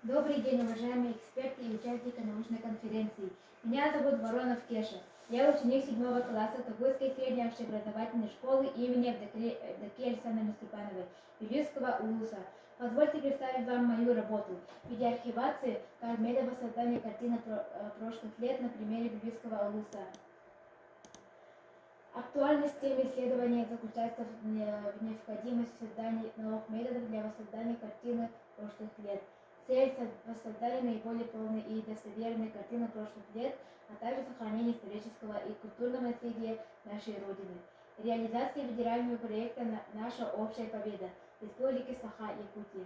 Добрый день, уважаемые эксперты и участники научной конференции. Меня зовут Воронов Кеша. Я ученик 7 класса Тугуйской средней общеобразовательной школы имени Евдокии Александровны Степановой, Вилюйского УЛУСа. Позвольте представить вам мою работу. Видеоархивации как метод воссоздания картины прошлых лет на примере Вилюйского УЛУСа. Актуальность темы исследования заключается в необходимости создания новых методов для воссоздания картины прошлых лет. Цель воссоздания наиболее полной и достоверной картины прошлых лет, а также сохранения исторического и культурного наследия нашей Родины. Реализация федерального проекта «Наша общая победа» Республики Саха-Якутия.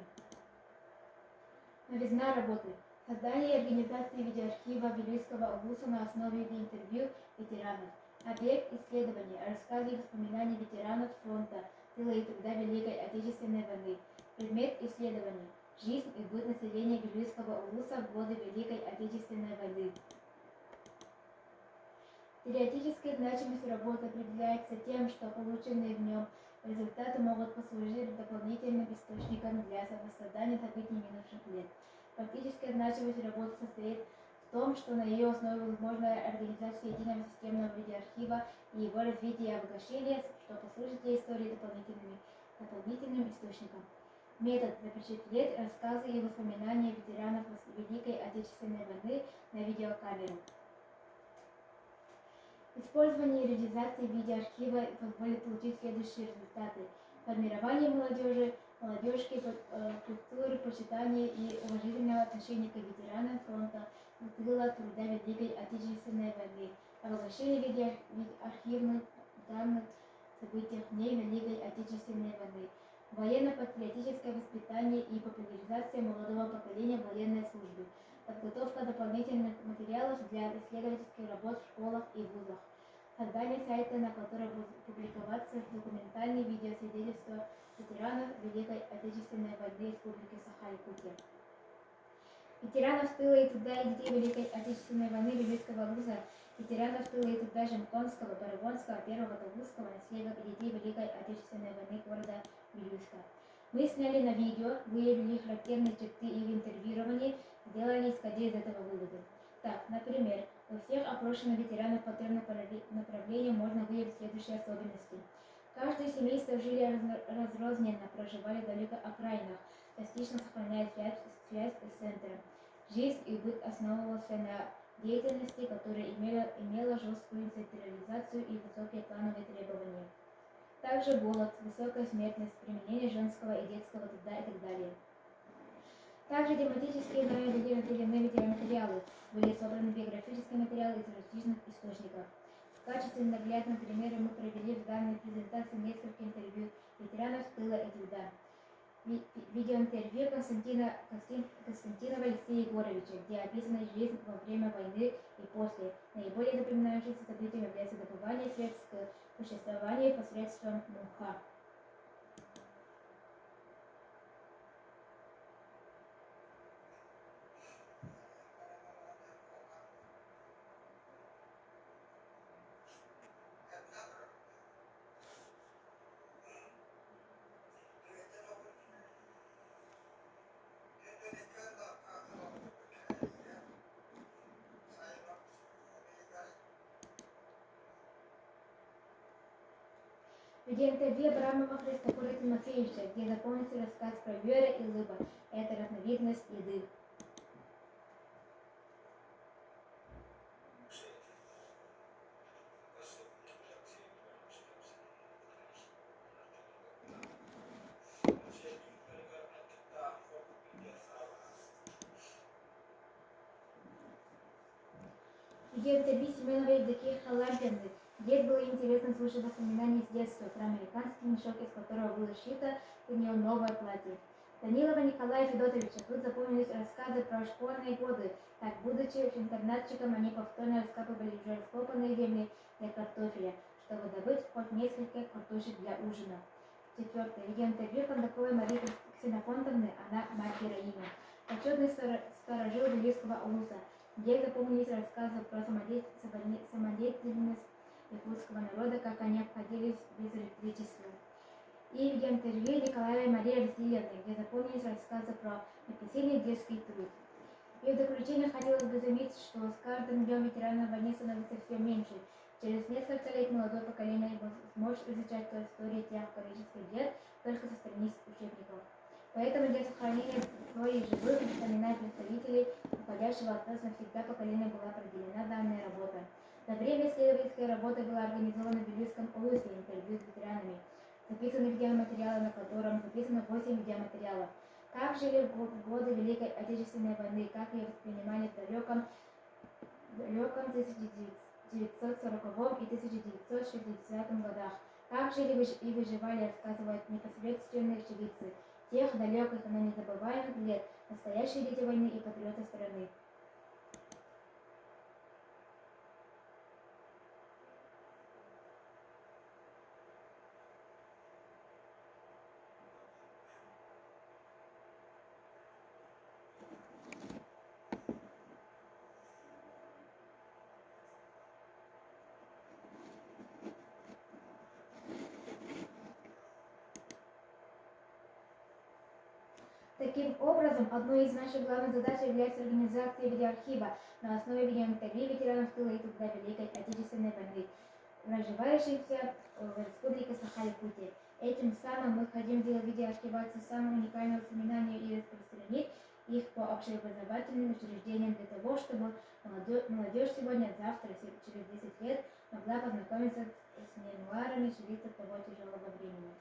Новизна работы. Создание и организация видеоархива Вилюйского УЛУСа на основе интервью ветеранов. Объект исследования. Рассказы и воспоминания ветеранов фронта, тыла и труда Великой Отечественной войны. Предмет исследования. Жизнь и быт населения Вилюйского УЛУСа в годы Великой Отечественной войны. Теоретическая значимость работы определяется тем, что полученные в нем результаты могут послужить дополнительным источником для воссоздания событий минувших лет. Практическая значимость работы состоит в том, что на ее основе возможна организация единого системного видеоархива и его развитие и обогащение, что послужит для истории дополнительным источником. Метод запечатлеть рассказы и воспоминания ветеранов Великой Отечественной войны на видеокамеру. Использование и реализация видеоархива позволит получить следующие результаты. Формирование молодежки, культуры, почитания и уважительного отношения к ветеранам фронта, тыла труда Великой Отечественной войны, обогащение видеоархивных данных событиях дней Великой Отечественной войны, военно-патриотическое воспитание и популяризация молодого поколения военной службы, подготовка дополнительных материалов для исследовательских работ в школах и вузах, создание сайта, на котором будут публиковаться документальные видеосвидетельства ветеранов Великой Отечественной войны Республики Саха-Якутия. Ветеранов тыла и труда и детей Великой Отечественной войны Вилюйского УЛУСа, ветеранов тыла и труда Жемконского, Парагонского, Первого Тугусского наследия и детей Великой Отечественной войны города Вилюйска. Мы сняли на видео, выявили характерные черты и в интервьюировании сделали исходя из этого выводы. Так, например, у всех опрошенных ветеранов по трем направлениям можно выявить следующие особенности. Каждое семейство жили разрозненно, проживали далеко от окраинах, частично сохраняя связь с центром. Жизнь и быт основывался на деятельности, которая имела жесткую централизацию и высокие плановые требования. Также голод, высокая смертность, применение женского и детского труда и так далее. Также тематические нами были разделены видеоматериалы, были собраны биографические материалы из различных источников. В качестве наглядного примера мы провели в данной презентации несколько интервью ветеранов тыла и труда. Видеоинтервью Константинова Алексея Егоровича, где описана жизнь во время войны и после. Наиболее запоминающимся событием является добывание средств к существованию посредством муха. Видеоинтервью Абрамова Христофора Тимофеевича, где запомнится рассказ про Вера и Лыба. Это разновидность еды. Видеоинтервью Семеновой Евдокии Халампиной, где было интересно слушать воспоминания с детства про американский мешок, из которого было сшито для нее новое платье. Данилова Николая Федотовича. Тут запомнились рассказы про школьные годы. Так, будучи интернатчиком, они повторно раскапывали уже раскопанные земли для картофеля, чтобы добыть хоть несколько картошек для ужина. Четвертое. Видеоинтервью Кондаковой Марии Ксенофонтовны, она мать героиня. Почетный сторожил Вилюйского УЛУСа, где запомнились рассказы про самодеятельность якутского народа, как они обходились без электричества. И видеоинтервью Николаевой Марии Васильевны, где запомнились рассказы про непосильный детский труд. И в заключение хотелось бы заметить, что с каждым днем ветеранов войны становится все меньше. Через несколько лет молодое поколение сможет изучать ту историю тех исторических лет только со страниц учебников. Поэтому для сохранения истории живых и вспоминать представителей уходящего от нас навсегда поколения была проделена данная работа. За время исследовательской работы была организована в Бельгийском Улусе интервью с ветеранами. Записаны видеоматериалы, на котором записано 8 видеоматериалов. Как жили в годы Великой Отечественной войны, как ее воспринимали в далеком 1940 и 1960 годах, как жили и выживали, рассказывают непосредственные очевидцы тех далеких, но незабываемых лет, настоящие дети войны и патриоты страны. Таким образом, одной из наших главных задач является организация видеоархива на основе видеоинтервью ветеранов тыла и труда Великой Отечественной войны, проживающихся в Республике Саха-Якутия. Этим самым мы хотим сделать видеоархивацию самым уникальным воспоминанием и распространить их по общеобразовательным учреждениям для того, чтобы молодежь сегодня, завтра, через 10 лет могла познакомиться с мемуарами очевидцев того тяжелого времени.